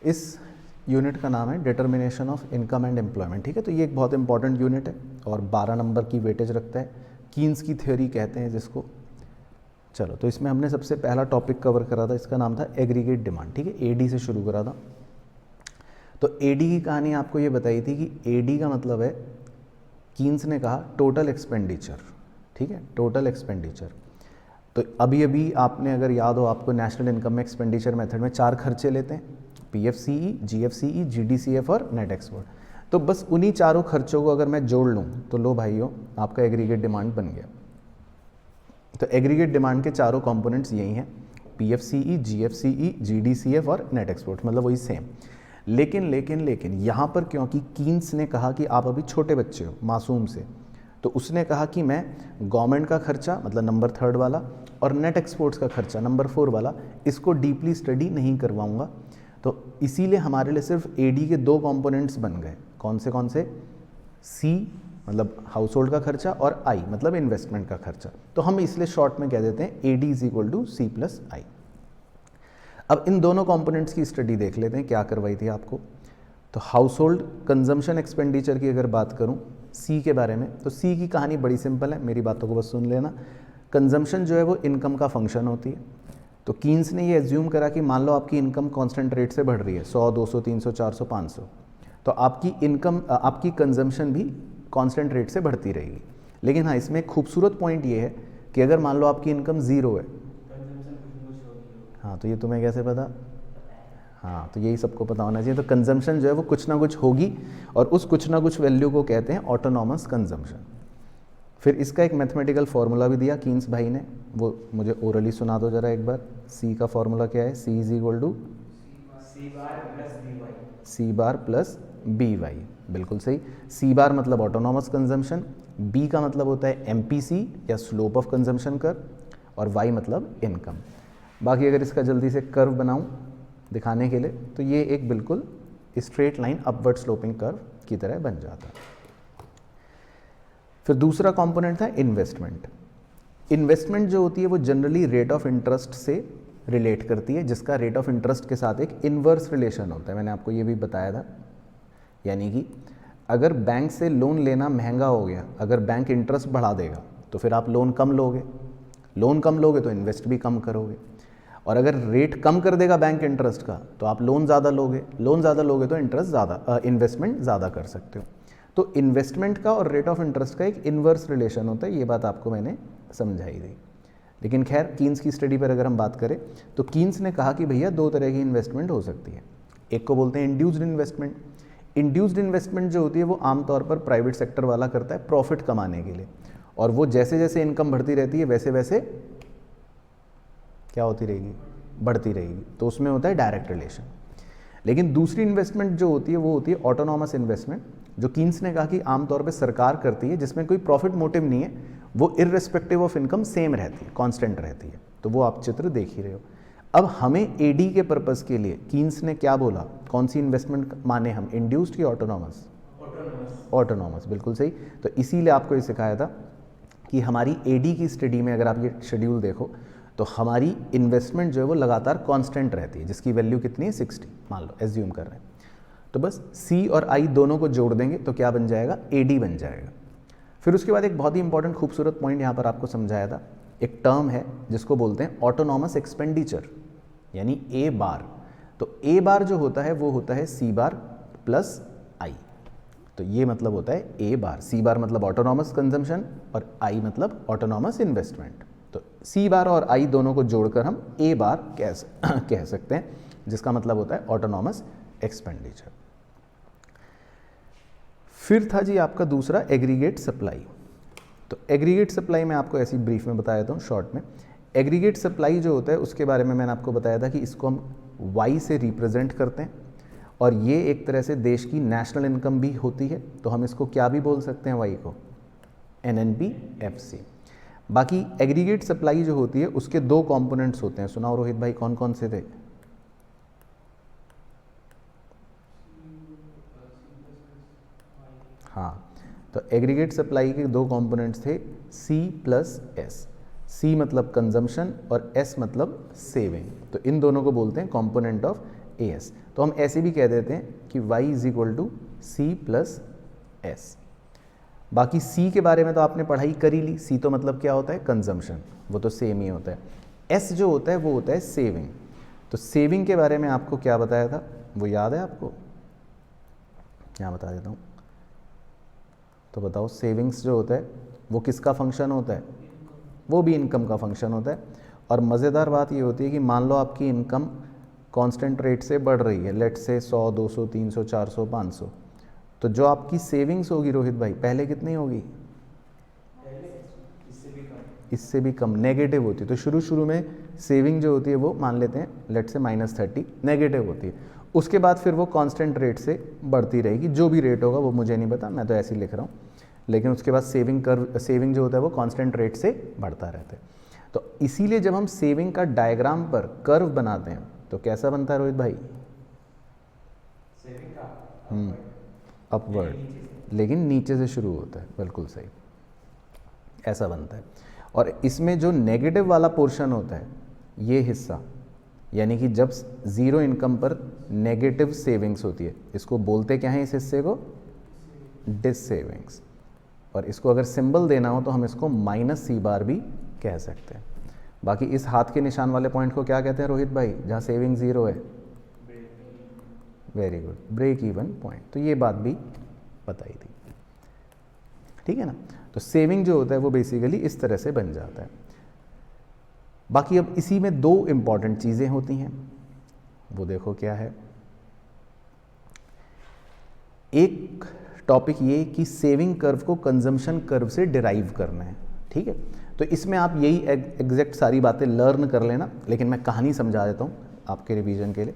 इस यूनिट का नाम है determination of income and employment, ठीक है। तो ये एक बहुत इंपॉर्टेंट यूनिट है और 12 नंबर की वेटेज रखता है, कीन्स की थ्योरी कहते हैं जिसको। चलो, तो इसमें हमने सबसे पहला टॉपिक कवर करा था, इसका नाम था एग्रीगेट डिमांड, ठीक है। एडी से शुरू करा था। तो एडी की कहानी आपको ये बताई थी कि एडी का मतलब है, कीन्स ने कहा टोटल एक्सपेंडिचर, ठीक है, टोटल एक्सपेंडिचर। तो अभी अभी आपने अगर याद हो आपको, नेशनल इनकम एक्सपेंडिचर मेथड में 4 खर्चे लेते हैं, PFCE, GFCE, GDCF और नेट एक्सपोर्ट। तो बस उन्हीं चारों खर्चों को अगर मैं जोड़ लूँ तो लो भाइयों, आपका एग्रीगेट डिमांड बन गया। तो एग्रीगेट डिमांड के चारों कंपोनेंट्स यही हैं, PFCE, GFCE, GDCF और नेट एक्सपोर्ट, मतलब वही सेम। लेकिन यहाँ पर क्योंकि कीन्स ने कहा कि आप अभी छोटे बच्चे हो, मासूम से, तो उसने कहा कि मैं गवर्नमेंट का खर्चा मतलब नंबर 3 वाला और नेट एक्सपोर्ट्स का खर्चा नंबर 4 वाला, इसको डीपली स्टडी नहीं करवाऊंगा। तो इसीलिए हमारे लिए सिर्फ एडी के 2 कंपोनेंट्स बन गए। कौन से? सी मतलब हाउस होल्ड का खर्चा और आई मतलब इन्वेस्टमेंट का खर्चा। तो हम इसलिए शॉर्ट में कह देते हैं AD is equal to C plus I. अब इन दोनों कंपोनेंट्स की स्टडी देख लेते हैं, क्या करवाई थी आपको। तो हाउस होल्ड कंजम्पशन एक्सपेंडिचर की अगर बात करूं सी के बारे में, तो सी की कहानी बड़ी सिंपल है, मेरी बातों को बस सुन लेना। कंजम्पशन जो है वो इनकम का फंक्शन होती है। तो कीन्स ने ये एज्यूम करा कि मान लो आपकी इनकम कांस्टेंट रेट से बढ़ रही है, 100, 200, 300, 400, 500, तो आपकी इनकम, आपकी कंजम्पशन भी कांस्टेंट रेट से बढ़ती रहेगी। लेकिन हाँ, इसमें एक खूबसूरत पॉइंट ये है कि अगर मान लो आपकी इनकम 0 है, हाँ, तो ये तुम्हें कैसे पता? हाँ, तो यही सबको पता होना चाहिए। तो कंजम्पशन जो है वो कुछ ना कुछ होगी, और उस कुछ ना कुछ वैल्यू को कहते हैं ऑटोनॉमस कंजम्पशन। फिर इसका एक मैथमेटिकल फार्मूला भी दिया कीन्स भाई ने, वो मुझे ओरली सुना दो जरा एक बार। सी का फार्मूला क्या है? C is equal to C bar plus B Y, बिल्कुल सही। सी बार मतलब ऑटोनॉमस कंजम्पशन, बी का मतलब होता है MPC या स्लोप ऑफ कंजम्पशन कर्व, और वाई मतलब इनकम। बाकी अगर इसका जल्दी से कर्व बनाऊं दिखाने के लिए, तो ये एक बिल्कुल straight line upward sloping curve की तरह बन जाता है। फिर दूसरा कंपोनेंट था इन्वेस्टमेंट। इन्वेस्टमेंट जो होती है वो जनरली रेट ऑफ इंटरेस्ट से रिलेट करती है, जिसका रेट ऑफ इंटरेस्ट के साथ एक इन्वर्स रिलेशन होता है। मैंने आपको ये भी बताया था, यानी कि अगर बैंक से लोन लेना महंगा हो गया, अगर बैंक इंटरेस्ट बढ़ा देगा तो फिर आप लोन कम लोगे तो इन्वेस्ट भी कम करोगे, और अगर रेट कम कर देगा बैंक इंटरेस्ट का तो आप लोन ज़्यादा लोगे तो इंटरेस्ट ज़्यादा, इन्वेस्टमेंट ज़्यादा कर सकते हो। तो इन्वेस्टमेंट का और रेट ऑफ इंटरेस्ट का एक इन्वर्स रिलेशन होता है, ये बात आपको मैंने समझाई दी। लेकिन खैर, कीन्स की स्टडी पर अगर हम बात करें तो कीन्स ने कहा कि भैया 2 तरह की इन्वेस्टमेंट हो सकती है। एक को बोलते हैं इंड्यूस्ड इन्वेस्टमेंट। इंड्यूस्ड इन्वेस्टमेंट जो होती है वो आमतौर पर प्राइवेट सेक्टर वाला करता है प्रॉफिट कमाने के लिए, और वो जैसे जैसे इनकम बढ़ती रहती है वैसे वैसे क्या होती रहेगी? बढ़ती रहेगी। तो उसमें होता है डायरेक्ट रिलेशन। लेकिन दूसरी इन्वेस्टमेंट जो होती है वो होती है ऑटोनॉमस इन्वेस्टमेंट, जो कीन्स ने कहा कि आमतौर पे सरकार करती है, जिसमें कोई प्रॉफिट मोटिव नहीं है, वो इररिस्पेक्टिव ऑफ इनकम सेम रहती है, कांस्टेंट रहती है। तो वो आप चित्र देख ही रहे हो। अब हमें एडी के पर्पस के लिए कीन्स ने क्या बोला, कौन सी इन्वेस्टमेंट माने हम, इंड्यूस्ड या ऑटोनॉमस? ऑटोनॉमस, बिल्कुल सही। तो इसीलिए आपको ये सिखाया था कि हमारी एडी की स्टडी में अगर आप ये शेड्यूल देखो तो हमारी इन्वेस्टमेंट जो है वो लगातार कांस्टेंट रहती है, जिसकी वैल्यू कितनी है? 60 मान लो, एज्यूम कर रहे हैं। तो बस सी और आई दोनों को जोड़ देंगे तो क्या बन जाएगा? एडी बन जाएगा। फिर उसके बाद एक बहुत ही इंपॉर्टेंट खूबसूरत पॉइंट यहाँ पर आपको समझाया था, एक टर्म है जिसको बोलते हैं ऑटोनॉमस एक्सपेंडिचर, यानी ए बार। तो ए बार जो होता है वो होता है सी बार प्लस आई। तो ये मतलब होता है ए बार। सी बार मतलब ऑटोनॉमस कंजम्पशन और आई मतलब ऑटोनॉमस इन्वेस्टमेंट। तो सी बार और आई दोनों को जोड़कर हम ए बार कह सकते हैं, जिसका मतलब होता है ऑटोनॉमस एक्सपेंडिचर। फिर था जी आपका दूसरा एग्रीगेट सप्लाई। तो एग्रीगेट सप्लाई मैं आपको ऐसी ब्रीफ में बताया था शॉर्ट में। एग्रीगेट सप्लाई जो होता है उसके बारे में मैंने आपको बताया था कि इसको हम वाई से रिप्रेजेंट करते हैं, और ये एक तरह से देश की नेशनल इनकम भी होती है। तो हम इसको क्या भी बोल सकते हैं वाई को? NNP/FC। बाकी एग्रीगेट सप्लाई जो होती है उसके 2 कंपोनेंट्स होते हैं। सुनाओ रोहित भाई, कौन कौन से थे? हाँ, तो एग्रीगेट सप्लाई के 2 कंपोनेंट्स थे, C प्लस S। C मतलब कंजम्पशन और S मतलब सेविंग। तो इन दोनों को बोलते हैं कंपोनेंट ऑफ AS। तो हम ऐसे भी कह देते हैं कि y is equal to C plus S। बाकी C के बारे में तो आपने पढ़ाई कर ही ली। C तो मतलब क्या होता है, कंजम्पशन, वो तो सेम ही होता है। S जो होता है वो होता है सेविंग। तो सेविंग के बारे में आपको क्या बताया था, वो याद है आपको? यहाँ बता देता हूँ। तो बताओ, सेविंग्स जो होता है वो किसका फंक्शन होता है? वो भी इनकम का फंक्शन होता है। और मज़ेदार बात ये होती है कि मान लो आपकी इनकम कांस्टेंट रेट से बढ़ रही है, लेट से 100, 200, 300, 400, 500, तो जो आपकी सेविंग्स होगी रोहित भाई पहले कितनी होगी? इससे भी कम, नेगेटिव होती है। तो शुरू में सेविंग जो होती है वो मान लेते हैं लेट से -30 नेगेटिव होती है। उसके बाद फिर वो कांस्टेंट रेट से बढ़ती रहेगी, जो भी रेट होगा वो मुझे नहीं पता, मैं तो ऐसे ही लिख रहा हूँ। लेकिन उसके बाद सेविंग जो होता है वो कांस्टेंट रेट से बढ़ता रहता है। तो इसीलिए जब हम सेविंग का डायग्राम पर कर्व बनाते हैं तो कैसा बनता है रोहित भाई? सेविंग का अपवर्ड, लेकिन नीचे से शुरू होता है, बिल्कुल सही, ऐसा बनता है। और इसमें जो नेगेटिव वाला पोर्शन होता है, ये हिस्सा, यानी कि जब ज़ीरो इनकम पर नेगेटिव सेविंग्स होती है, इसको बोलते क्या है, इस हिस्से को डिस सेविंग्स। और इसको अगर सिंबल देना हो तो हम इसको -C भी कह सकते हैं। बाकी इस हाथ के निशान वाले पॉइंट को क्या कहते हैं रोहित भाई, जहाँ सेविंग ज़ीरो है? Very good, break even point. तो ये बात भी बताई थी, ठीक है ना। तो सेविंग जो होता है वो बेसिकली इस तरह से बन जाता है। बाकी अब इसी में दो इंपॉर्टेंट चीज़ें होती हैं, वो देखो क्या है। एक टॉपिक ये कि सेविंग कर्व को कंजम्पशन कर्व से डिराइव करना है, ठीक है। तो इसमें आप यही एग्जैक्ट सारी बातें लर्न कर लेना, लेकिन मैं कहानी समझा देता हूँ आपके रिवीजन के लिए।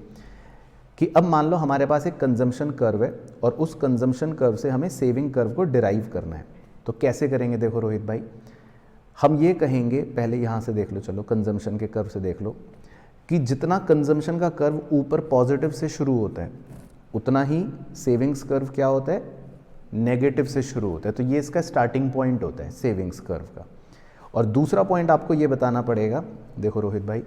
कि अब मान लो हमारे पास एक कंजम्पशन कर्व है और उस कंजम्पशन कर्व से हमें सेविंग कर्व को डिराइव करना है। तो कैसे करेंगे, देखो रोहित भाई, हम ये कहेंगे, पहले यहाँ से देख लो, चलो कंजम्पशन के कर्व से देख लो, कि जितना कंजम्पशन का कर्व ऊपर पॉजिटिव से शुरू होता है उतना ही सेविंग्स कर्व क्या होता है, नेगेटिव से शुरू होता है। तो ये इसका स्टार्टिंग पॉइंट होता है सेविंग्स कर्व का। और दूसरा पॉइंट आपको ये बताना पड़ेगा, देखो रोहित भाई,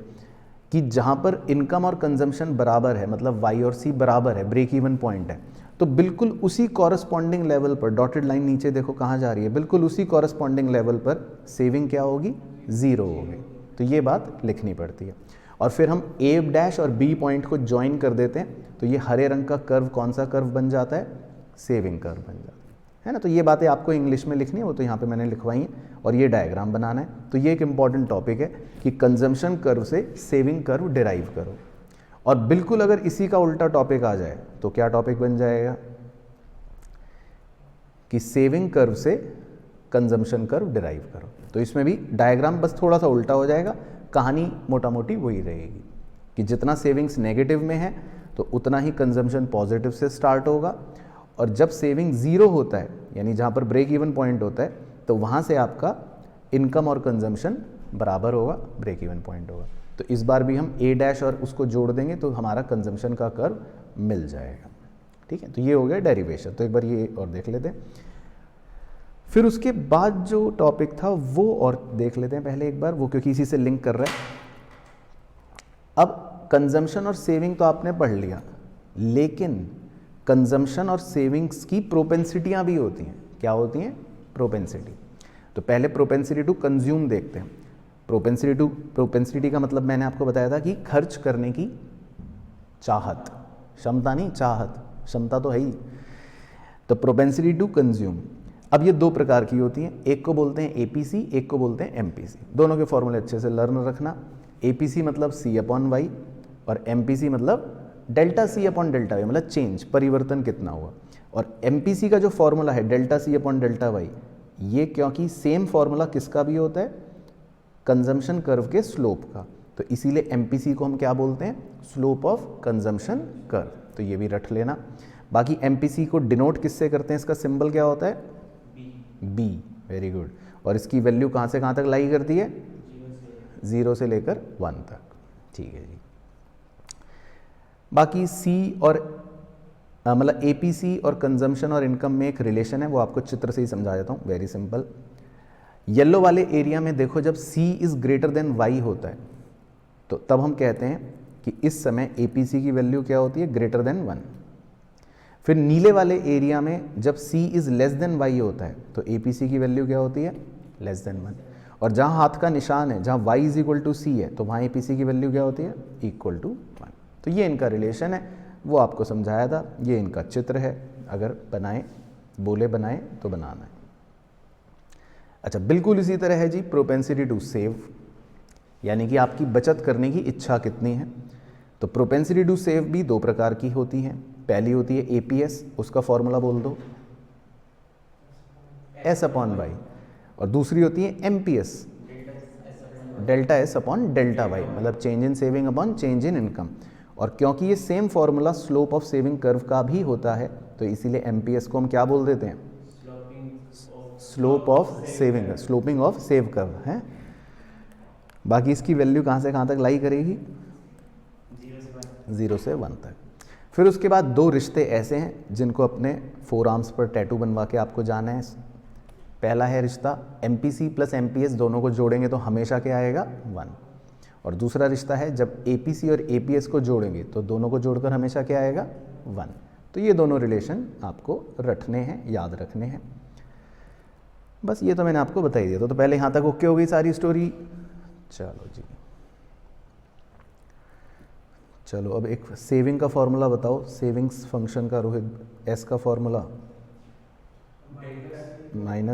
कि जहाँ पर इनकम और कंजम्पशन बराबर है, मतलब Y और C बराबर है, ब्रेक इवन पॉइंट है, तो बिल्कुल उसी कॉरस्पॉन्डिंग लेवल पर, डॉटेड लाइन नीचे देखो कहाँ जा रही है, बिल्कुल उसी कॉरस्पॉन्डिंग लेवल पर सेविंग क्या होगी, ज़ीरो होगी। तो ये बात लिखनी पड़ती है। और फिर हम A' और B पॉइंट को ज्वाइन कर देते हैं, तो ये हरे रंग का कर्व कौन सा कर्व बन जाता है, सेविंग कर्व बन जाता है ना। तो ये बातें आपको इंग्लिश में लिखनी है, वो तो यहाँ पे मैंने लिखवाई है, और ये डायग्राम बनाना है। तो ये एक इंपॉर्टेंट टॉपिक है कि कंजम्पशन कर्व से सेविंग कर्व डिराइव करो। और बिल्कुल अगर इसी का उल्टा टॉपिक आ जाए तो क्या टॉपिक बन जाएगा, कि सेविंग कर्व से कंजम्पशन कर्व डिराइव करो। तो इसमें भी डायग्राम बस थोड़ा सा उल्टा हो जाएगा, कहानी मोटा मोटी वही रहेगी कि जितना सेविंग्स नेगेटिव में है तो उतना ही कंजम्पशन पॉजिटिव से स्टार्ट होगा। और जब सेविंग ज़ीरो होता है, यानी जहाँ पर ब्रेक इवन पॉइंट होता है, तो वहाँ से आपका इनकम और कंजम्पशन बराबर होगा, ब्रेक इवन पॉइंट होगा। तो इस बार भी हम A' और उसको जोड़ देंगे तो हमारा कंजम्पशन का कर्व मिल जाएगा, ठीक है। तो ये हो गया डेरिवेशन। तो एक बार ये और देख लेते हैं, फिर उसके बाद जो टॉपिक था वो और देख लेते हैं पहले एक बार, वो क्योंकि इसी से लिंक कर रहा है। अब कंजम्पशन और सेविंग तो आपने पढ़ लिया, लेकिन कंजम्पशन और सेविंग्स की प्रोपेंसिटियाँ भी होती हैं। क्या होती हैं, प्रोपेंसिटी। तो पहले प्रोपेंसिटी टू कंज्यूम देखते हैं। प्रोपेंसिटी का मतलब मैंने आपको बताया था कि खर्च करने की चाहत, क्षमता नहीं, चाहत, क्षमता तो है ही। तो प्रोपेंसिटी टू कंज्यूम, अब ये दो प्रकार की होती हैं, एक को बोलते हैं APC, एक को बोलते हैं MPC। दोनों के फॉर्मूले अच्छे से लर्न रखना। APC मतलब C/Y और MPC मतलब ΔC/ΔY, मतलब चेंज, परिवर्तन कितना हुआ। और MPC का जो फॉर्मूला है ΔC/ΔY, ये क्योंकि सेम फॉर्मूला किसका भी होता है, कंजम्पशन कर्व के स्लोप का, तो इसीलिए MPC को हम क्या बोलते हैं, स्लोप ऑफ कंजम्पशन कर्व। तो ये भी रट लेना। बाकी MPC को डिनोट किससे करते हैं, इसका सिंबल क्या होता है, B। Very good. और इसकी वैल्यू कहाँ से कहाँ तक लाई करती है, 0 से लेकर 1 तक, ठीक है जी। बाकी C और मतलब APC और कंजम्पशन और इनकम में एक रिलेशन है, वो आपको चित्र से ही समझा देता हूँ, वेरी सिंपल। येलो वाले एरिया में देखो, जब C is greater than Y होता है तो तब हम कहते हैं कि इस समय APC की वैल्यू क्या होती है, ग्रेटर देन 1। फिर नीले वाले एरिया में जब C is less than y होता है तो APC की वैल्यू क्या होती है, लेस देन 1। और जहाँ हाथ का निशान है, जहाँ y is equal to C है, तो वहाँ APC की वैल्यू क्या होती है, इक्वल टू 1। तो ये इनका रिलेशन है, वो आपको समझाया था। ये इनका चित्र है, अगर बनाएं, बोले बनाएं तो बनाना है। अच्छा, बिल्कुल इसी तरह है जी प्रोपेंसिटी टू सेव, यानी कि आपकी बचत करने की इच्छा कितनी है। तो प्रोपेंसिटी टू सेव भी दो प्रकार की होती हैं। पहली होती है APS, उसका फॉर्मूला बोल दो S/Y, और दूसरी होती है MPS, डेल्टा S/Δy, मतलब change in saving upon change in income. और क्योंकि ये same formula slope of saving curve का भी होता है, तो इसीलिए MPS को हम क्या बोल देते हैं, slope of saving, sloping of save curve है। बाकी इसकी वैल्यू कहाँ से कहाँ तक लाई करेगी, 0 से 1 तक। फिर उसके बाद दो रिश्ते ऐसे हैं जिनको अपने फोर आर्म्स पर टैटू बनवा के आपको जाना है। पहला है रिश्ता MPC प्लस MPS, दोनों को जोड़ेंगे तो हमेशा क्या आएगा, 1। और दूसरा रिश्ता है जब APC और APS को जोड़ेंगे तो दोनों को जोड़कर हमेशा क्या आएगा, 1। तो ये दोनों रिलेशन आपको रखने हैं, याद रखने हैं। बस ये तो मैंने आपको बता ही दिया। तो पहले यहाँ तक ओके हो गई सारी स्टोरी। चलो जी, चलो अब एक सेविंग का फॉर्मूला बताओ, सेविंग्स फंक्शन का रोहित। S का फॉर्मूला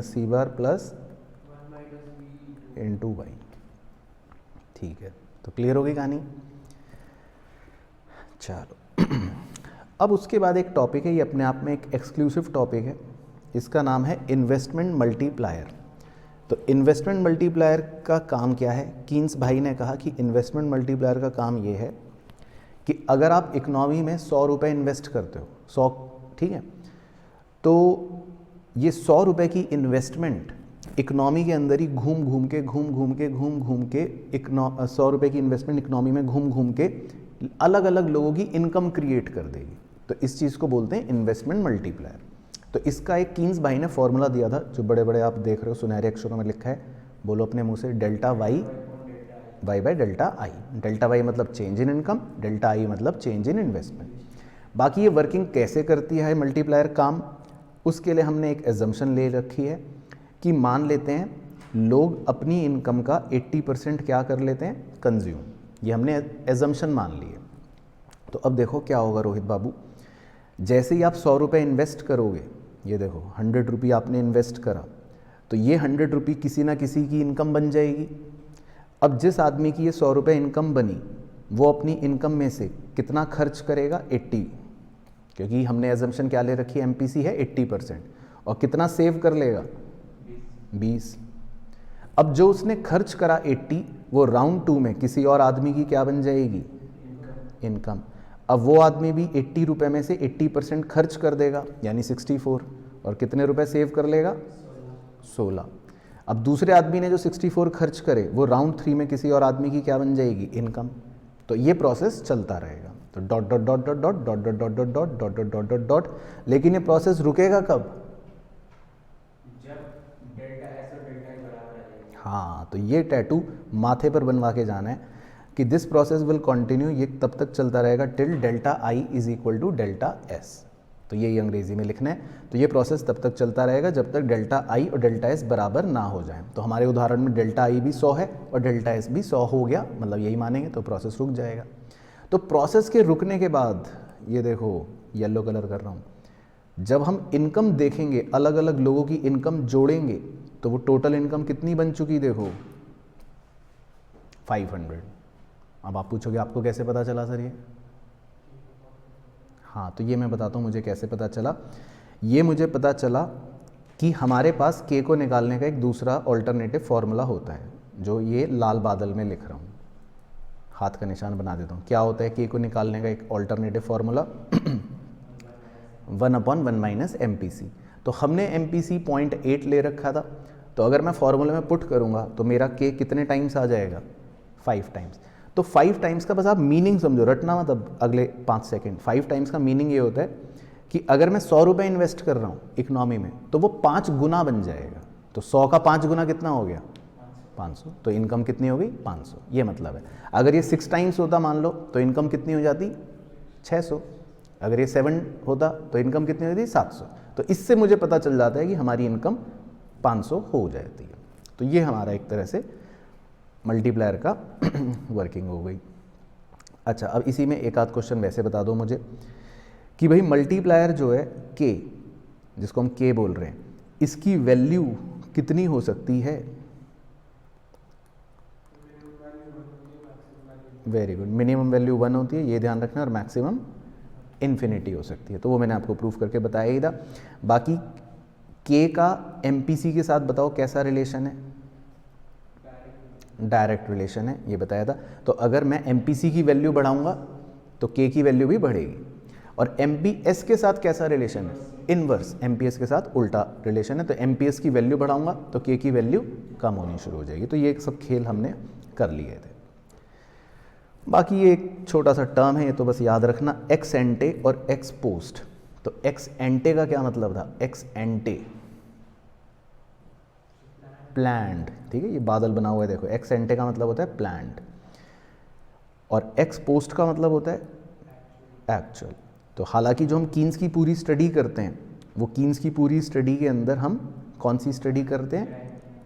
-C बार प्लस इंटू वाई। ठीक है, तो क्लियर हो गई कहानी। चलो अब उसके बाद एक टॉपिक है, ये अपने आप में एक एक्सक्लूसिव टॉपिक है, इसका नाम है इन्वेस्टमेंट मल्टीप्लायर। तो इन्वेस्टमेंट मल्टीप्लायर का काम क्या है, कीन्स भाई ने कहा कि इन्वेस्टमेंट मल्टीप्लायर का काम ये है कि अगर आप इकोनॉमी में 100 रुपये इन्वेस्ट करते हो, 100, ठीक है, तो ये 100 रुपये की इन्वेस्टमेंट इकोनॉमी के अंदर ही घूम घूम के 100 रुपये की इन्वेस्टमेंट इकोनॉमी में घूम घूम के अलग अलग लोगों की इनकम क्रिएट कर देगी। तो इस चीज़ को बोलते हैं इन्वेस्टमेंट मल्टीप्लायर। तो इसका एक कीन्स भाई ने फॉर्मूला दिया था, जो बड़े बड़े आप देख रहे हो सुनहरे अक्षरों में लिखा है, बोलो अपने मुंह से, delta Y by delta I. Delta Y मतलब change in income, delta I मतलब चेंज इन इन्वेस्टमेंट। बाकी ये वर्किंग कैसे करती है मल्टीप्लायर काम, उसके लिए हमने एक एजम्पशन ले रखी है कि मान लेते हैं लोग अपनी इनकम का 80% क्या कर लेते हैं, कंज्यूम। ये हमने एजम्पशन मान ली है। तो अब देखो क्या होगा रोहित बाबू, जैसे ही आप 100 रुपये इन्वेस्ट करोगे, ये देखो 100 रुपये आपने इन्वेस्ट करा, तो ये 100 रुपये किसी ना किसी की इनकम बन जाएगी। अब जिस आदमी की ये 100 रुपये इनकम बनी, वो अपनी इनकम में से कितना खर्च करेगा, 80, क्योंकि हमने एजम्पशन क्या ले रखी है, MPC है 80%, और कितना सेव कर लेगा, 20। अब जो उसने खर्च करा 80, वो राउंड 2 में किसी और आदमी की क्या बन जाएगी, इनकम। अब वो आदमी भी 80 रुपये में से 80% खर्च कर देगा, यानी 64, और कितने रुपए सेव कर लेगा, 16। अब दूसरे आदमी ने जो 64 खर्च करे, वो राउंड 3 में किसी और आदमी की क्या बन जाएगी, इनकम। तो ये प्रोसेस चलता रहेगा, तो dot dot dot dot dot dot dot dot dot dot dot dot dot dot dot. लेकिन ये प्रोसेस रुकेगा कब, जब डेल्टा S और डेल्टा I बराबर आ जाएगा। हाँ, तो ये टैटू माथे पर बनवा के जाना है कि दिस प्रोसेस विल कंटिन्यू, ये तब तक चलता रहेगा till delta I is equal to delta S। तो ये अंग्रेजी में लिखना है। तो ये प्रोसेस तब तक चलता रहेगा जब तक डेल्टा I और डेल्टा S बराबर ना हो जाए। तो हमारे उदाहरण में डेल्टा I भी 100 है और डेल्टा S भी 100 हो गया, मतलब यही मानेंगे, तो प्रोसेस रुक जाएगा। तो प्रोसेस के रुकने के बाद ये देखो येलो कलर कर रहा हूँ, जब हम इनकम देखेंगे, अलग अलग लोगों की इनकम जोड़ेंगे, तो वो टोटल इनकम कितनी बन चुकी, देखो 500। अब आप पूछोगे आपको कैसे पता चला सर ये, हाँ, तो ये मैं बताता हूँ मुझे कैसे पता चला। ये मुझे पता चला कि हमारे पास K को निकालने का एक दूसरा ऑल्टरनेटिव फार्मूला होता है, जो ये लाल बादल में लिख रहा हूँ, हाथ का निशान बना देता हूँ। क्या होता है K को निकालने का एक ऑल्टरनेटिव फार्मूला, 1/1 - MPC। तो हमने MPC 0.8 ले रखा था, तो अगर मैं फार्मूले में पुट करूँगा तो मेरा K कितने टाइम्स आ जाएगा, 5 टाइम्स। तो 5 टाइम्स का बस आप मीनिंग समझो, रटना मतलब अगले 5 सेकंड। 5 टाइम्स का मीनिंग ये होता है कि अगर मैं 100 रुपये इन्वेस्ट कर रहा हूँ इकोनॉमी में, तो वो 5 गुना बन जाएगा। तो 100 का 5 गुना कितना हो गया, 500, तो इनकम कितनी हो गई 500, ये मतलब है। अगर ये 6 टाइम्स होता मान लो तो इनकम कितनी हो जाती 600, अगर ये 7 होता तो इनकम कितनी हो जाती 700। तो इससे मुझे पता चल जाता है कि हमारी इनकम 500 हो जाती है। तो ये हमारा एक तरह से मल्टीप्लायर का वर्किंग हो गई। अच्छा, अब इसी में एक आध क्वेश्चन वैसे बता दो मुझे कि भाई मल्टीप्लायर जो है के, जिसको हम के बोल रहे हैं, इसकी वैल्यू कितनी हो सकती है? वेरी गुड, मिनिमम वैल्यू 1 होती है, ये ध्यान रखना, और मैक्सिमम इन्फिनिटी हो सकती है। तो वो मैंने आपको प्रूफ करके बताया ही था। बाकी के का एमपीसी के साथ बताओ कैसा रिलेशन है? डायरेक्ट रिलेशन है, ये बताया था। तो अगर मैं एमपीसी की वैल्यू बढ़ाऊंगा तो के की वैल्यू भी बढ़ेगी। और एमपीएस के साथ कैसा रिलेशन है? इनवर्स, एमपीएस के साथ उल्टा रिलेशन है। तो एमपीएस की वैल्यू बढ़ाऊंगा तो के की वैल्यू कम होनी शुरू हो जाएगी। तो ये सब खेल हमने कर लिए थे। बाकी ये एक छोटा सा टर्म है, ये तो बस याद रखना, एक्स एंटे और एक्स पोस्ट। तो एक्स एंटे का क्या मतलब था? एक्स एंटे प्लैंड, ठीक है, ये बादल बना हुआ है देखो, एक्स एंटे का मतलब होता है प्लैंड, और एक्स पोस्ट का मतलब होता है एक्चुअल। तो हालांकि जो हम कीन्स की पूरी स्टडी करते हैं, वो कीन्स की पूरी स्टडी के अंदर हम कौन सी स्टडी करते हैं?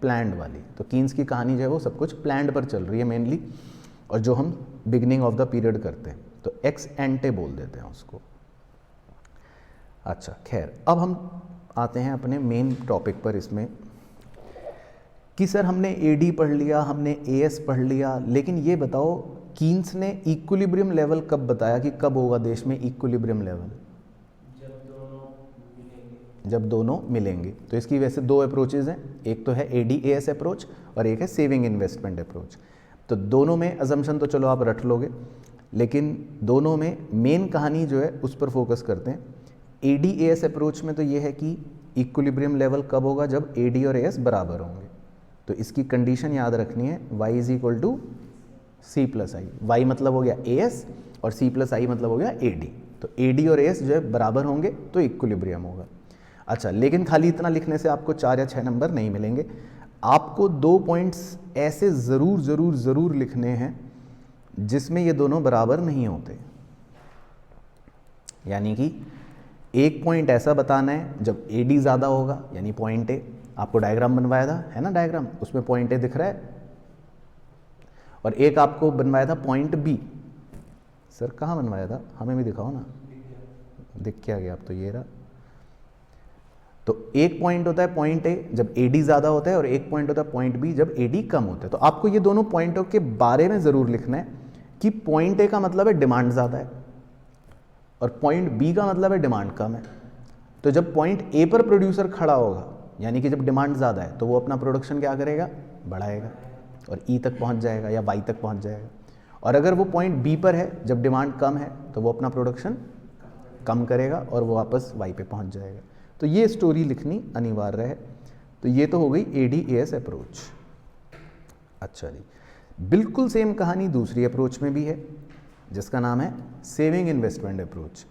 प्लैंड वाली। तो कीन्स की कहानी जो है वो सब कुछ प्लैंड पर चल रही है मेनली, और जो हम बिगनिंग ऑफ द पीरियड करते हैं तो एक्स एंटे बोल देते हैं उसको। अच्छा खैर, अब हम आते हैं अपने मेन टॉपिक पर इसमें कि सर हमने एडी पढ़ लिया, हमने एएस पढ़ लिया, लेकिन ये बताओ कीन्स ने इक्विलिब्रियम लेवल कब बताया कि कब होगा देश में इक्विलिब्रियम लेवल? जब दोनों मिलेंगे। तो इसकी वैसे दो अप्रोचेज हैं, एक तो है एडी एएस अप्रोच और एक है सेविंग इन्वेस्टमेंट अप्रोच। तो दोनों में अजम्पशन तो चलो आप रट लोगे, लेकिन दोनों में मेन कहानी जो है उस पर फोकस करते हैं। एडी एएस अप्रोच में तो ये है कि इक्विलिब्रियम लेवल कब होगा? जब एडी और एएस बराबर होंगे। तो इसकी कंडीशन याद रखनी है, y is equal to C plus I. Y मतलब हो गया एएस और सी प्लस आई मतलब हो गया एडी। तो एडी और एएस जो है बराबर होंगे तो इक्विलिब्रियम होगा। अच्छा, लेकिन खाली इतना लिखने से आपको 4 या 6 नंबर नहीं मिलेंगे। आपको 2 पॉइंट्स ऐसे ज़रूर लिखने हैं जिसमें ये दोनों बराबर नहीं होते। यानी कि एक पॉइंट ऐसा बताना है जब एडी ज़्यादा होगा, यानी पॉइंट ए, आपको डायग्राम बनवाया था है ना, डायग्राम, उसमें पॉइंट ए दिख रहा है, और एक आपको बनवाया था पॉइंट बी। सर कहाँ बनवाया था? हमें भी दिखाओ ना। दिख क्या गया? अब तो ये रहा। तो एक पॉइंट होता है पॉइंट ए जब एडी ज़्यादा होता है, और एक पॉइंट होता है पॉइंट बी जब एडी कम होता है। तो आपको ये दोनों पॉइंटों के बारे में ज़रूर लिखना है कि पॉइंट ए का मतलब है डिमांड ज़्यादा है और पॉइंट बी का मतलब है डिमांड कम है। तो जब पॉइंट ए पर प्रोड्यूसर खड़ा होगा, यानी कि जब डिमांड ज़्यादा है, तो वो अपना प्रोडक्शन क्या करेगा? बढ़ाएगा और ई तक पहुंच जाएगा या वाई तक पहुंच जाएगा। और अगर वो पॉइंट बी पर है जब डिमांड कम है, तो वो अपना प्रोडक्शन कम करेगा और वो वापस वाई पे पहुंच जाएगा। तो ये स्टोरी लिखनी अनिवार्य है। तो ये तो हो गई एडी एएस अप्रोच। अच्छा जी, बिल्कुल सेम कहानी दूसरी अप्रोच में भी है जिसका नाम है सेविंग इन्वेस्टमेंट अप्रोच।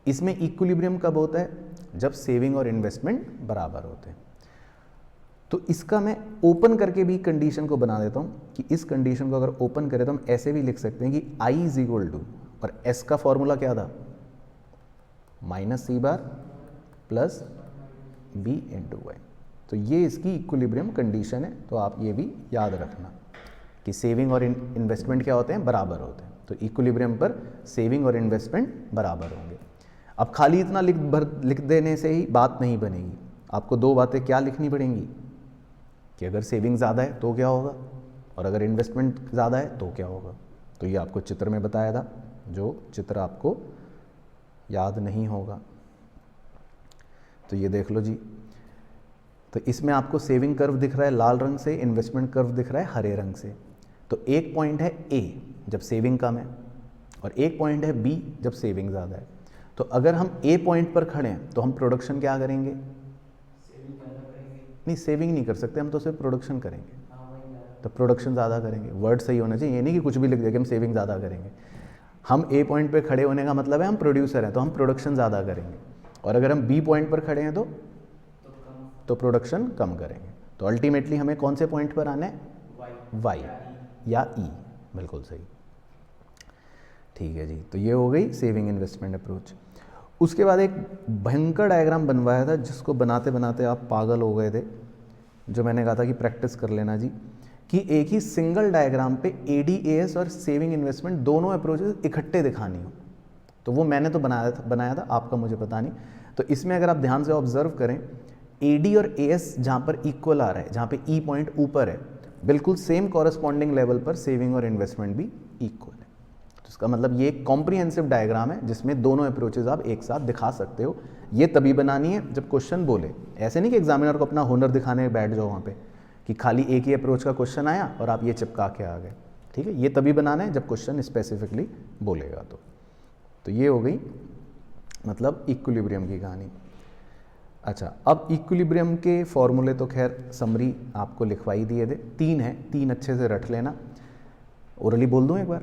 इसमें इक्विलिब्रियम कब होता है? जब सेविंग और इन्वेस्टमेंट बराबर होते हैं। तो इसका मैं ओपन करके भी कंडीशन को बना देता हूँ कि इस कंडीशन को अगर ओपन करें तो हम ऐसे भी लिख सकते हैं कि I इज इक्वल टू, और S का फॉर्मूला क्या था? माइनस सी bar plus B into Y. तो ये इसकी इक्विलिब्रियम कंडीशन है। तो आप ये भी याद रखना कि सेविंग और इन्वेस्टमेंट क्या होते हैं? बराबर होते हैं। तो इक्विलिब्रियम पर सेविंग और इन्वेस्टमेंट बराबर होंगे। अब खाली इतना लिख देने से ही बात नहीं बनेगी। आपको 2 बातें क्या लिखनी पड़ेंगी कि अगर सेविंग ज़्यादा है तो क्या होगा, और अगर इन्वेस्टमेंट ज़्यादा है तो क्या होगा। तो ये आपको चित्र में बताया था, जो चित्र आपको याद नहीं होगा तो ये देख लो जी। तो इसमें आपको सेविंग कर्व दिख रहा है लाल रंग से, इन्वेस्टमेंट कर्व दिख रहा है हरे रंग से। तो एक पॉइंट है ए जब सेविंग कम है, और एक पॉइंट है बी जब सेविंग ज़्यादा है। तो अगर हम ए पॉइंट पर खड़े हैं तो हम प्रोडक्शन क्या करेंगे? नहीं, सेविंग नहीं कर सकते हम, तो सिर्फ प्रोडक्शन करेंगे। तो प्रोडक्शन ज़्यादा करेंगे, वर्ड सही होना चाहिए, ये नहीं कि कुछ भी लिख दे कि हम सेविंग ज़्यादा करेंगे। हम ए पॉइंट पे खड़े होने का मतलब है हम प्रोड्यूसर हैं, तो हम प्रोडक्शन ज़्यादा करेंगे। और अगर हम बी पॉइंट पर खड़े हैं तो प्रोडक्शन कम करेंगे। तो अल्टीमेटली हमें कौन से पॉइंट पर आना है? वाई या ई, बिल्कुल सही। ठीक है जी, तो ये हो गई सेविंग इन्वेस्टमेंट अप्रोच। उसके बाद एक भयंकर डायग्राम बनवाया था जिसको बनाते बनाते आप पागल हो गए थे, जो मैंने कहा था कि प्रैक्टिस कर लेना जी, कि एक ही सिंगल डायग्राम पे एडीएएस और सेविंग इन्वेस्टमेंट दोनों अप्रोचेस इकट्ठे दिखानी हो। तो वो मैंने तो बनाया था, आपका मुझे पता नहीं। तो इसमें अगर आप ध्यान से ऑब्जर्व करें, एडी और एएस जहाँ पर इक्वल आ रहा है, जहाँ पे ई पॉइंट ऊपर है, बिल्कुल सेम कॉरस्पॉन्डिंग लेवल पर सेविंग और इन्वेस्टमेंट भी इक्वल है। तो इसका मतलब ये एक कॉम्प्रिहेंसिव डायग्राम है जिसमें दोनों अप्रोचेज आप एक साथ दिखा सकते हो। ये तभी बनानी है जब क्वेश्चन बोले, ऐसे नहीं कि एग्जामिनर को अपना हुनर दिखाने बैठ जाओ वहाँ पे कि खाली एक ही अप्रोच का क्वेश्चन आया और आप ये चिपका के आ गए। ठीक है, ये तभी बनाना है जब क्वेश्चन स्पेसिफिकली बोलेगा। तो ये हो गई मतलब इक्विलिब्रियम की कहानी। अच्छा, अब इक्विलिब्रियम के फॉर्मूले तो खैर समरी आपको लिखवाई दिए थे, 3 है, 3 अच्छे से रट लेना। ओरली बोल दूँ एक बार।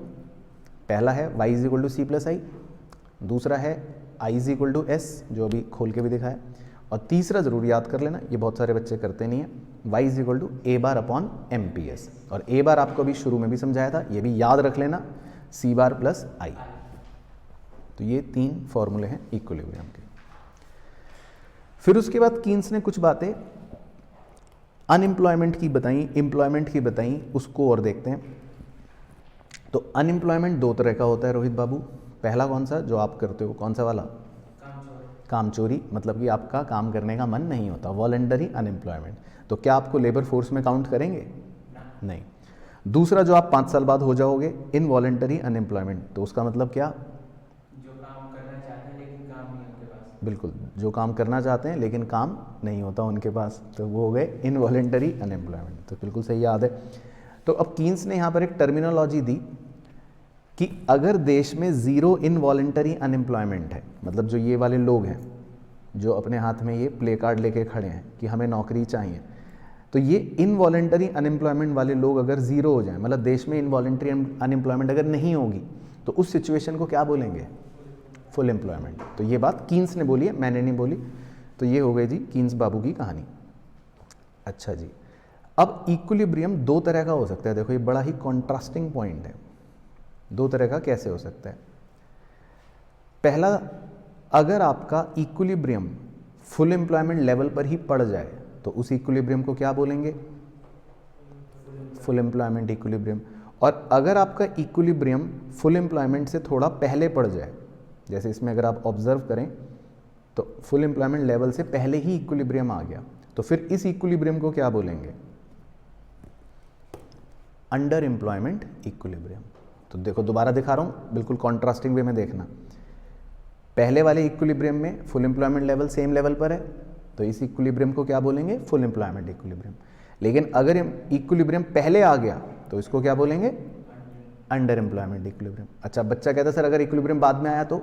पहला है y is equal to C plus I, दूसरा है i is equal to S, जो अभी खोल के भी दिखाया, और तीसरा ज़रूर याद कर लेना, ये बहुत सारे बच्चे करते नहीं हैं, y is equal to A bar upon M P S. और ए बार आपको अभी शुरू में भी समझाया था, ये भी याद रख लेना, सी बार प्लस आई। तो ये 3 फॉर्मूले हैं इक्विलिब्रियम के। फिर उसके बाद कीन्स ने कुछ बातें अनएम्प्लॉयमेंट की बताई, एम्प्लॉयमेंट की बताई, उसको और देखते हैं। तो अनएम्प्लॉयमेंट 2 तरह का होता है रोहित बाबू। पहला कौन सा, जो आप करते हो, कौन सा वाला? काम चोरी, मतलब कि आपका काम करने का मन नहीं होता, वॉलंटरी अनएम्प्लॉयमेंट। तो क्या आपको लेबर फोर्स में काउंट करेंगे? नहीं। दूसरा, जो आप 5 साल बाद हो जाओगे इनवॉलंटरी अनएम्प्लॉयमेंट, तो उसका मतलब क्या? जो काम करना चाहते हैं लेकिन काम नहीं उनके पास। बिल्कुल, जो काम करना चाहते हैं लेकिन काम नहीं होता उनके पास, तो वो हो गए इनवॉलंटरी अनएम्प्लॉयमेंट। तो बिल्कुल सही याद है। तो अब कीन्स ने यहाँ पर एक टर्मिनोलॉजी दी कि अगर देश में 0 इनवॉलंटरी अनएम्प्लॉयमेंट है, मतलब जो ये वाले लोग हैं जो अपने हाथ में ये प्ले कार्ड लेके खड़े हैं कि हमें नौकरी चाहिए, तो ये इनवॉलंटरी अनएम्प्लॉयमेंट वाले लोग अगर 0 हो जाए, मतलब देश में इनवॉलंटरी अनएम्प्लॉयमेंट अगर नहीं होगी, तो उस सिचुएशन को क्या बोलेंगे? Full employment. तो ये बात कीन्स ने बोली है, मैंने नहीं बोली। तो ये हो गई जी कीन्स बाबू की कहानी। अच्छा जी, अब इक्विलिब्रियम 2 तरह का हो सकता है। देखो ये बड़ा ही कॉन्ट्रास्टिंग पॉइंट है। 2 तरह का कैसे हो सकता है? पहला, अगर आपका इक्विलिब्रियम फुल एम्प्लॉयमेंट लेवल पर ही पड़ जाए तो उस इक्विलिब्रियम को क्या बोलेंगे? Full employment equilibrium. और अगर आपका इक्विलिब्रियम फुल एम्प्लॉयमेंट से थोड़ा पहले पड़ जाए, जैसे इसमें अगर आप ऑब्जर्व करें तो फुल एम्प्लॉयमेंट लेवल से पहले ही इक्विलिब्रियम आ गया, तो फिर इस इक्विलिब्रियम को क्या बोलेंगे? Under employment equilibrium. तो देखो दोबारा दिखा रहा हूँ, बिल्कुल कॉन्ट्रास्टिंग वे में देखना। पहले वाले इक्विलिब्रियम में full employment level same level पर है, तो इस इक्विलिब्रियम को क्या बोलेंगे? Full employment equilibrium. लेकिन अगर इक्विलिब्रियम पहले आ गया तो इसको क्या बोलेंगे? Under employment equilibrium. अच्छा, बच्चा कहता सर अगर इक्विलिब्रियम बाद में आया तो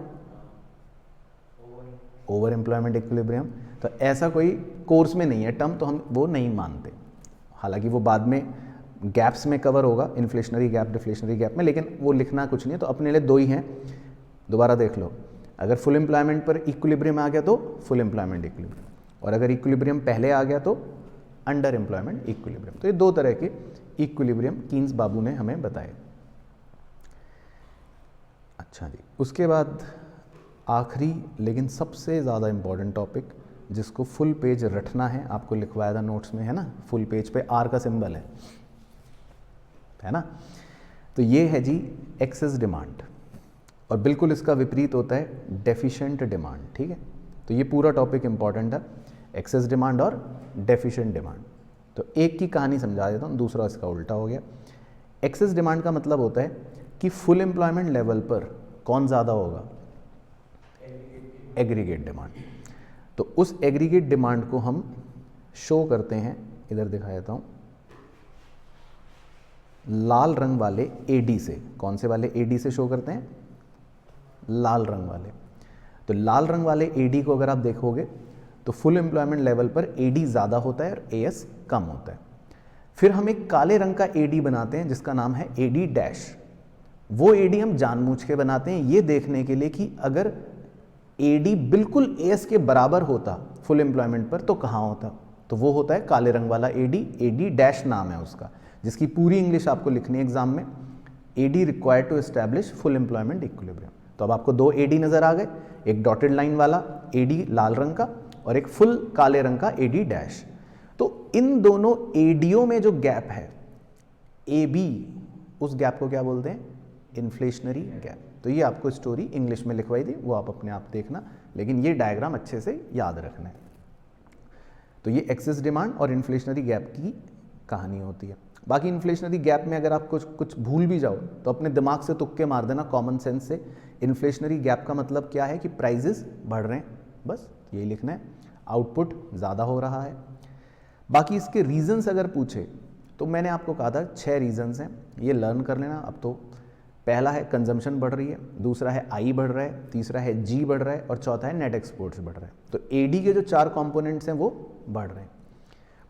ओवर एम्प्लॉयमेंट इक्विलिब्रियम। तो ऐसा कोई कोर्स में नहीं है टर्म, तो हम वो नहीं मानते। हालांकि वो बाद में गैप्स में कवर होगा, इन्फ्लेशनरी गैप, डिफ्लेशनरी गैप में, लेकिन वो लिखना कुछ नहीं है। तो अपने लिए 2 ही हैं, दोबारा देख लो। अगर फुल एम्प्लॉयमेंट पर इक्विलिब्रियम आ गया तो फुल एम्प्लॉयमेंट इक्विलिब्रियम, और अगर इक्विलिब्रियम पहले आ गया तो अंडर एम्प्लॉयमेंट इक्विलिब्रियम। तो ये 2 तरह के इक्विलिब्रियम कीन्स बाबू ने हमें बताए। अच्छा जी, उसके बाद आखिरी लेकिन सबसे ज़्यादा इम्पॉर्टेंट टॉपिक, जिसको फुल पेज रटना है, आपको लिखवाया था नोट्स में, है ना? फुल पेज पे आर का सिंबल है ना? तो ये है जी एक्सेस डिमांड, और बिल्कुल इसका विपरीत होता है डेफिशिएंट डिमांड। ठीक है, तो ये पूरा टॉपिक इंपॉर्टेंट है, एक्सेस डिमांड और डेफिशिएंट डिमांड। तो एक की कहानी समझा देता हूँ, दूसरा इसका उल्टा हो गया। एक्सेस डिमांड का मतलब होता है कि फुल एम्प्लॉयमेंट लेवल पर कौन ज़्यादा होगा? Aggregate demand. तो उस एग्रीगेट डिमांड को हम शो करते हैं, इधर दिखा देता हूँ, लाल रंग वाले एडी से। कौन से वाले एडी से शो करते हैं? लाल रंग वाले। तो लाल रंग वाले एडी को अगर आप देखोगे तो फुल एम्प्लॉयमेंट लेवल पर एडी ज़्यादा होता है और एएस कम होता है। फिर हम एक काले रंग का एडी बनाते हैं जिसका नाम है एडी डैश। वो एडी हम जानबूझ के बनाते हैं ये देखने के लिए कि अगर एडी बिल्कुल एएस के बराबर होता फुल एम्प्लॉयमेंट पर तो कहाँ होता? तो वो होता है काले रंग वाला एडी, एडी डैश नाम है उसका। जिसकी पूरी इंग्लिश आपको लिखनी है एग्जाम में, AD required to establish full employment equilibrium. तो अब आपको दो एडी नजर आ गए, एक डॉटेड लाइन वाला एडी लाल रंग का और एक फुल काले रंग का एडी डैश। तो इन दोनों एडीओ में जो गैप है ए बी, उस गैप को क्या बोलते हैं? Inflationary gap. तो ये आपको स्टोरी इंग्लिश में लिखवाई थी, वो आप अपने आप देखना, लेकिन ये डायग्राम अच्छे से याद रखना है। तो ये एक्सेस डिमांड और इन्फ्लेशनरी गैप की कहानी होती है। बाकी इन्फ्लेशनरी गैप में अगर आप कुछ भूल भी जाओ तो अपने दिमाग से तुक्के मार देना कॉमन सेंस से। इन्फ्लेशनरी गैप का मतलब क्या है कि प्राइजेस बढ़ रहे हैं, बस यही लिखना है। आउटपुट ज़्यादा हो रहा है। बाकी इसके रीजंस अगर पूछे तो मैंने आपको कहा था 6 रीजंस हैं, ये लर्न कर लेना। अब तो पहला है कंजम्पशन बढ़ रही है, दूसरा है आई बढ़ रहा है, तीसरा है जी बढ़ रहा है और चौथा है नेट एक्सपोर्ट्स बढ़ रहा है। तो एडी के जो 4 कंपोनेंट्स हैं वो बढ़ रहे हैं।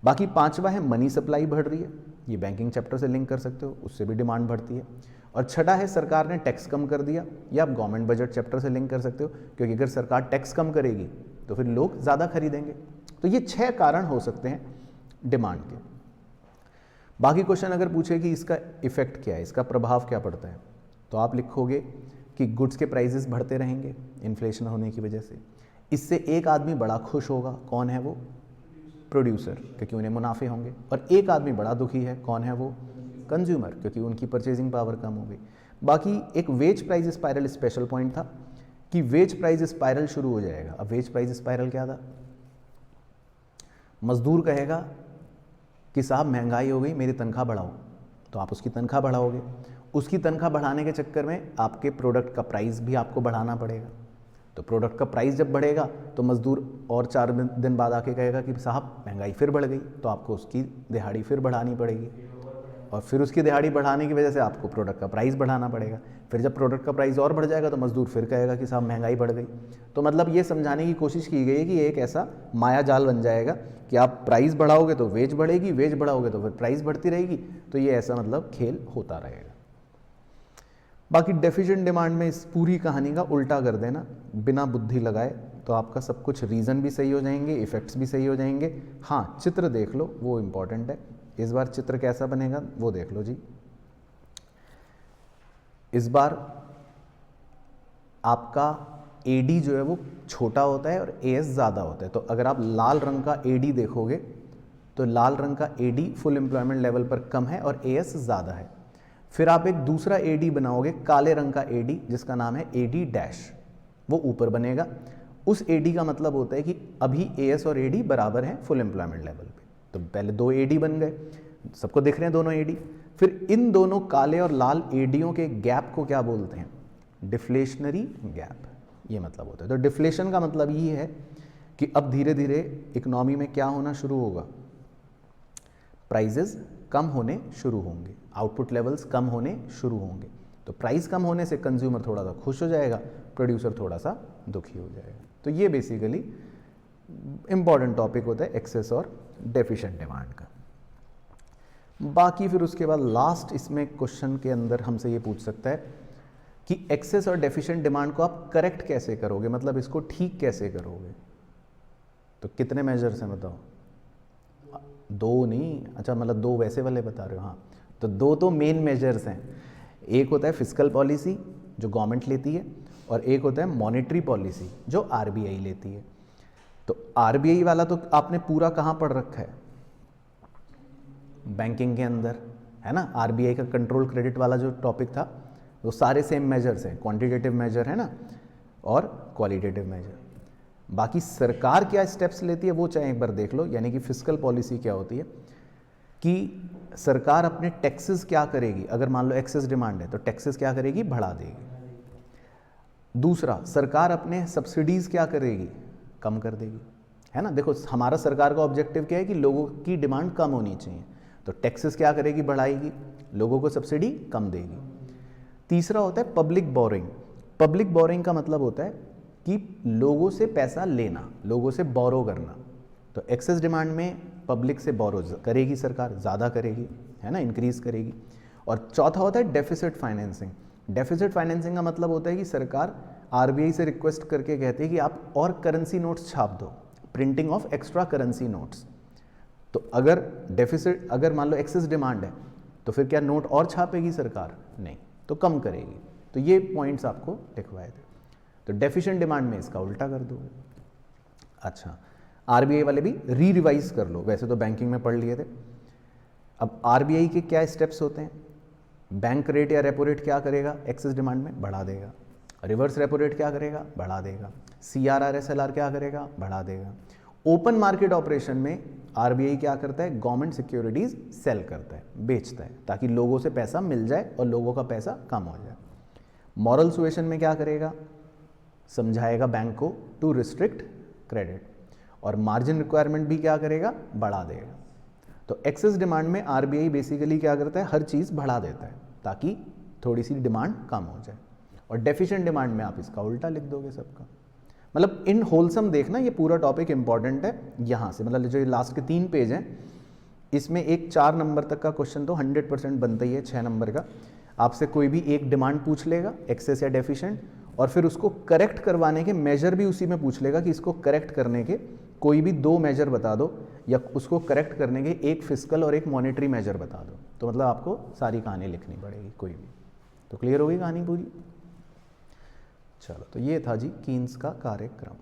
बाकी पांचवा है मनी सप्लाई बढ़ रही है, ये बैंकिंग चैप्टर से लिंक कर सकते हो, उससे भी डिमांड बढ़ती है। और छठा है सरकार ने टैक्स कम कर दिया, या आप गवर्नमेंट बजट चैप्टर से लिंक कर सकते हो, क्योंकि अगर सरकार टैक्स कम करेगी तो फिर लोग ज़्यादा खरीदेंगे। तो ये 6 कारण हो सकते हैं डिमांड के। बाकी क्वेश्चन अगर पूछे कि इसका इफेक्ट क्या है, इसका प्रभाव क्या पड़ता है, तो आप लिखोगे कि गुड्स के प्राइजेस बढ़ते रहेंगे इन्फ्लेशन होने की वजह से। इससे एक आदमी बड़ा खुश होगा, कौन है वो? प्रोड्यूसर, क्योंकि उन्हें मुनाफे होंगे। और एक आदमी बड़ा दुखी है, कौन है वो? कंज्यूमर, क्योंकि उनकी परचेजिंग पावर कम हो गई। बाकी एक wage price spiral special point था कि वेज प्राइस स्पाइरल शुरू हो जाएगा। अब वेज प्राइस स्पाइरल क्या था? मजदूर कहेगा कि साहब महंगाई हो गई, मेरी तनख्वाह बढ़ाओ, तो आप उसकी तनख्वाह बढ़ाओगे। उसकी तनख्वाह बढ़ाने के चक्कर में आपके प्रोडक्ट का प्राइस भी आपको बढ़ाना पड़ेगा। तो प्रोडक्ट का प्राइस जब बढ़ेगा तो मजदूर और 4 दिन बाद आके कहेगा कि साहब महंगाई फिर बढ़ गई, तो आपको उसकी दिहाड़ी फिर बढ़ानी पड़ेगी। और फिर उसकी दिहाड़ी बढ़ाने की वजह से आपको प्रोडक्ट का प्राइस बढ़ाना पड़ेगा। फिर जब प्रोडक्ट का प्राइस और बढ़ जाएगा तो मजदूर फिर कहेगा कि साहब महंगाई बढ़ गई। तो मतलब ये समझाने की कोशिश की गई है कि एक ऐसा माया जाल बन जाएगा कि आप प्राइस बढ़ाओगे तो वेज बढ़ेगी, वेज बढ़ाओगे तो फिर प्राइस बढ़ती रहेगी। तो ये ऐसा मतलब खेल होता रहेगा। बाकी डेफिशिएंट डिमांड में इस पूरी कहानी का उल्टा कर देना बिना बुद्धि लगाए, तो आपका सब कुछ रीज़न भी सही हो जाएंगे, इफेक्ट्स भी सही हो जाएंगे। हाँ, चित्र देख लो, वो इम्पॉर्टेंट है। इस बार चित्र कैसा बनेगा वो देख लो जी। इस बार आपका एडी जो है वो छोटा होता है और एएस ज़्यादा होता है। तो अगर आप लाल रंग का एडी देखोगे तो लाल रंग का एडी फुल एम्प्लॉयमेंट लेवल पर कम है और एएस ज़्यादा है। फिर आप एक दूसरा एडी बनाओगे काले रंग का एडी, जिसका नाम है एडी डैश, वो ऊपर बनेगा। उस एडी का मतलब होता है कि अभी एएस और एडी बराबर हैं फुल एम्प्लॉयमेंट लेवल पे। तो पहले 2 एडी बन गए, सबको दिख रहे हैं दोनों एडी। फिर इन दोनों काले और लाल एडीओं के गैप को क्या बोलते हैं? डिफ्लेशनरी गैप, ये मतलब होता है। तो डिफ्लेशन का मतलब ये है कि अब धीरे धीरे इकोनॉमी में क्या होना शुरू होगा? प्राइजेस कम होने शुरू होंगे, आउटपुट लेवल्स कम होने शुरू होंगे। तो प्राइस कम होने से कंज्यूमर थोड़ा सा खुश हो जाएगा, प्रोड्यूसर थोड़ा सा दुखी हो जाएगा। तो ये बेसिकली इंपॉर्टेंट टॉपिक होता है एक्सेस और डेफिशिएंट डिमांड का। बाकी फिर उसके बाद लास्ट इसमें क्वेश्चन के अंदर हमसे ये पूछ सकता है कि एक्सेस और डेफिशिएंट डिमांड को आप करेक्ट कैसे करोगे, मतलब इसको ठीक कैसे करोगे? तो कितने मेजर्स हैं बताओ? 2 नहीं, अच्छा मतलब 2 वैसे वाले बता रहे हो? हाँ, तो 2 तो मेन मेजर्स हैं। एक होता है फिस्कल पॉलिसी जो गवर्नमेंट लेती है, और एक होता है मॉनेटरी पॉलिसी जो आरबीआई लेती है। तो आरबीआई वाला तो आपने पूरा कहाँ पढ़ रखा है? बैंकिंग के अंदर, है ना। आरबीआई का कंट्रोल क्रेडिट वाला जो टॉपिक था वो सारे सेम मेजर्स हैं, क्वांटिटेटिव मेजर है ना और क्वालिटेटिव मेजर। बाकी सरकार क्या स्टेप्स लेती है वो चाहे एक बार देख लो। यानी कि फिस्कल पॉलिसी क्या होती है कि सरकार अपने टैक्सेस क्या करेगी, अगर मान लो एक्सेस डिमांड है तो टैक्सेस क्या करेगी? बढ़ा देगी। दूसरा, सरकार अपने सब्सिडीज क्या करेगी? कम कर देगी, है ना। देखो हमारा सरकार का ऑब्जेक्टिव क्या है कि लोगों की डिमांड कम होनी चाहिए, तो टैक्सेस क्या करेगी? बढ़ाएगी, लोगों को सब्सिडी कम देगी। तीसरा होता है पब्लिक बोरिंग। पब्लिक बोरिंग का मतलब होता है कि लोगों से पैसा लेना, लोगों से बोरो करना। तो एक्सेस डिमांड में पब्लिक से बोरो करेगी सरकार, ज़्यादा करेगी, है ना, इंक्रीज करेगी। और चौथा होता है डेफिसिट फाइनेंसिंग। डेफिसिट फाइनेंसिंग का मतलब होता है कि सरकार आरबीआई से रिक्वेस्ट करके कहती है कि आप और करेंसी नोट्स छाप दो, printing of extra currency notes. तो अगर डेफिसिट, अगर मान लो एक्सेस डिमांड है तो फिर क्या नोट और छापेगी सरकार? नहीं, तो कम करेगी। तो ये पॉइंट्स आपको लिखवाए थे। तो डेफिशिएंट डिमांड में इसका उल्टा कर दोगे। अच्छा, आरबीआई वाले भी री रिवाइज कर लो, वैसे तो बैंकिंग में पढ़ लिए थे। अब आरबीआई के क्या स्टेप्स होते हैं? बैंक रेट या रेपो रेट क्या करेगा? एक्सेस डिमांड में बढ़ा देगा। रिवर्स रेपो रेट क्या करेगा? बढ़ा देगा। सीआरआर एसएलआर क्या करेगा? बढ़ा देगा। ओपन मार्केट ऑपरेशन में आरबीआई क्या करता है? गवर्नमेंट सिक्योरिटीज सेल करता है, बेचता है, ताकि लोगों से पैसा मिल जाए और लोगों का पैसा कम हो जाए। मॉरल सुएशन में क्या करेगा? समझाएगा बैंक को टू रिस्ट्रिक्ट क्रेडिट, और मार्जिन रिक्वायरमेंट भी क्या करेगा? बढ़ा देगा। तो एक्सेस डिमांड में आरबीआई बेसिकली क्या करता है? हर चीज़ बढ़ा देता है ताकि थोड़ी सी डिमांड कम हो जाए। और डेफिशिएंट डिमांड में आप इसका उल्टा लिख दोगे सबका। मतलब इन होलसम देखना, ये पूरा टॉपिक इंपॉर्टेंट है यहाँ से, मतलब जो लास्ट के 3 पेज हैं इसमें एक 4 नंबर तक का क्वेश्चन तो 100% बनता ही है। 6 नंबर का आपसे कोई भी एक डिमांड पूछ लेगा, एक्सेस या डेफिशिएंट, और फिर उसको करेक्ट करवाने के मेजर भी उसी में पूछ लेगा कि इसको करेक्ट करने के कोई भी 2 मेजर बता दो, या उसको करेक्ट करने के एक फिस्कल और एक मॉनेटरी मेजर बता दो। तो मतलब आपको सारी कहानी लिखनी पड़ेगी कोई भी। तो क्लियर होगी कहानी पूरी? चलो, तो ये था जी कीन्स का कार्यक्रम।